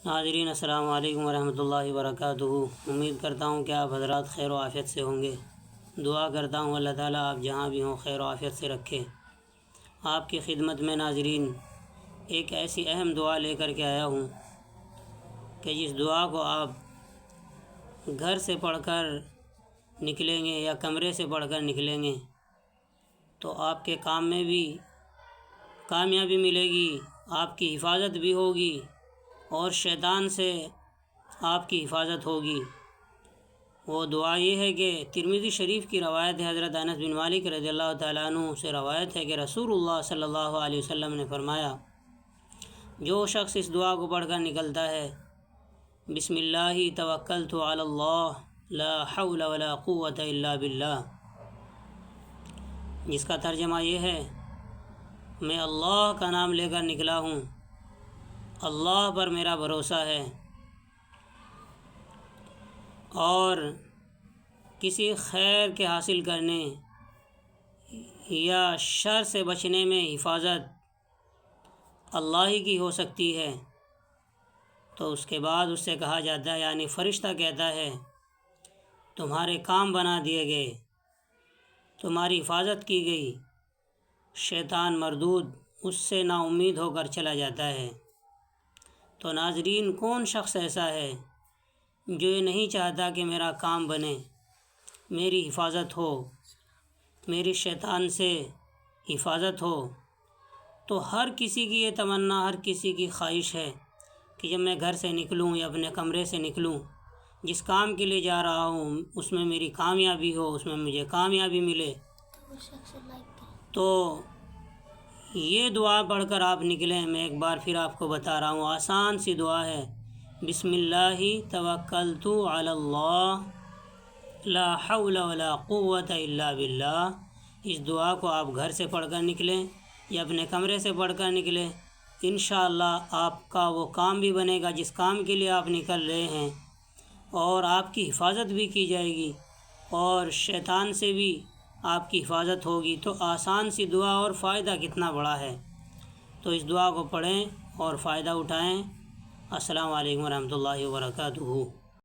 ناظرین السلام علیکم ورحمۃ اللہ وبرکاتہ۔ امید کرتا ہوں کہ آپ حضرات خیر و عافیت سے ہوں گے۔ دعا کرتا ہوں اللہ تعالیٰ آپ جہاں بھی ہوں خیر و عافیت سے رکھے۔ آپ کی خدمت میں ناظرین ایک ایسی اہم دعا لے کر کے آیا ہوں کہ جس دعا کو آپ گھر سے پڑھ کر نکلیں گے یا کمرے سے پڑھ کر نکلیں گے تو آپ کے کام میں بھی کامیابی ملے گی، آپ کی حفاظت بھی ہوگی اور شیطان سے آپ کی حفاظت ہوگی۔ وہ دعا یہ ہے کہ ترمذی شریف کی روایت ہے، حضرت انس بن مالک رضی اللہ تعالیٰ عنہ سے روایت ہے کہ رسول اللہ صلی اللہ علیہ وسلم نے فرمایا، جو شخص اس دعا کو پڑھ کر نکلتا ہے، بسم اللہ توکلت علی اللہ لا حول ولا قوة الا باللہ، جس کا ترجمہ یہ ہے، میں اللہ کا نام لے کر نکلا ہوں، اللہ پر میرا بھروسہ ہے اور کسی خیر کے حاصل کرنے یا شر سے بچنے میں حفاظت اللہ ہی کی ہو سکتی ہے۔ تو اس کے بعد اس سے کہا جاتا ہے، یعنی فرشتہ کہتا ہے، تمہارے کام بنا دیے گئے، تمہاری حفاظت کی گئی، شیطان مردود اس سے نا امید ہو کر چلا جاتا ہے۔ تو ناظرین، کون شخص ایسا ہے جو یہ نہیں چاہتا کہ میرا کام بنے، میری حفاظت ہو، میری شیطان سے حفاظت ہو؟ تو ہر کسی کی یہ تمنا، ہر کسی کی خواہش ہے کہ جب میں گھر سے نکلوں یا اپنے کمرے سے نکلوں، جس کام کے لیے جا رہا ہوں اس میں میری کامیابی ہو، اس میں مجھے کامیابی ملے۔ تو یہ دعا پڑھ کر آپ نکلیں۔ میں ایک بار پھر آپ کو بتا رہا ہوں، آسان سی دعا ہے، بسم اللہ توکلت علی اللہ لا حول ولا قوة الا باللہ۔ اس دعا کو آپ گھر سے پڑھ کر نکلیں یا اپنے کمرے سے پڑھ کر نکلیں، انشاءاللہ آپ کا وہ کام بھی بنے گا جس کام کے لیے آپ نکل رہے ہیں، اور آپ کی حفاظت بھی کی جائے گی اور شیطان سے بھی آپ کی حفاظت ہوگی۔ تو آسان سی دعا اور فائدہ کتنا بڑا ہے۔ تو اس دعا کو پڑھیں اور فائدہ اٹھائیں۔ السلام علیکم ورحمۃ اللہ وبرکاتہ۔